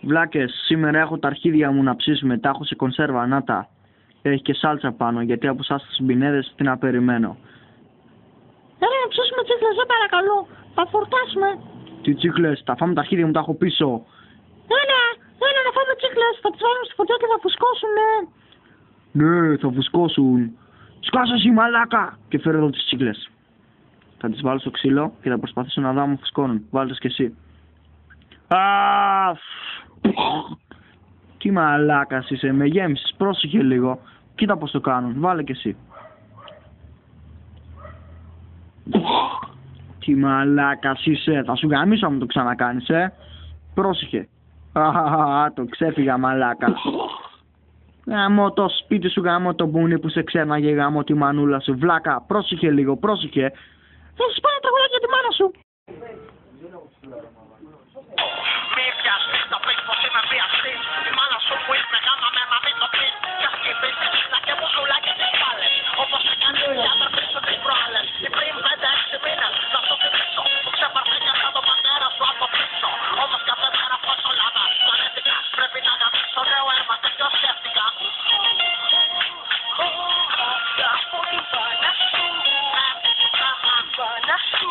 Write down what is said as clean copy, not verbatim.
Βλάκες, σήμερα έχω τα αρχίδια μου να ψήσουμε, τα έχω σε κονσέρβα, να τα. Έχει και σάλτσα πάνω, γιατί από εσάς τους μπινέδες τι να περιμένω. Έλα να ψήσουμε τσίχλες, δεν παρακαλώ. Θα φορτάσουμε. Τι τσίχλες, τα φάμε τα αρχίδια μου, τα έχω πίσω. Έλα να φάμε τσίχλες, θα τις βάλουμε στη φωτιά και θα φουσκώσουνε. Ναι, θα φουσκώσουν. Σκάσε εσύ μαλάκα! Και φέρε εδώ τις τσίχλες. Θα τις βάλω στο ξύλο και θα προσπαθήσω να δω αν μου φουσκώνουν. Βάλτε και εσύ. Τι μαλάκας είσαι, με γέμισες, πρόσεχε λίγο. Κοίτα πως το κάνουν, βάλε και εσύ. Τι μαλάκας είσαι, θα σου γαμίσω αν μου το ξανακάνεις, Πρόσεχε. Το ξέφυγα μαλάκα. Γαμώ το σπίτι σου, γαμώ το μπουνί που σε ξέναγε, γαμώ τη μανούλα σου. Βλάκα, πρόσεχε λίγο, πρόσεχε. Θα σας πάρω τραγουδάκι για τη μάνα σου. Μη πιαστείς, θα πεις πως είμαι βιαστής. Η μάνα σου που είσαι γάμα με μα μην το πεις. Κι ας κοιτήσεις, να και μπουζουλάκια τις πάλες. Όπως έκανε η αδερφή σου τις προάλλες. Και πριν 5-6 μήνες, να σου θυμίσω που ξεπαρθήκες σαν τον πατέρα σου από πίσω. Όμως κάθε μέρα πως όλα τα πανέτικα. Πρέπει να γαμίσω νέο αίμα, τέτοιο σκέφτηκα. Από την μπάνα σου, από την μπάνα σου.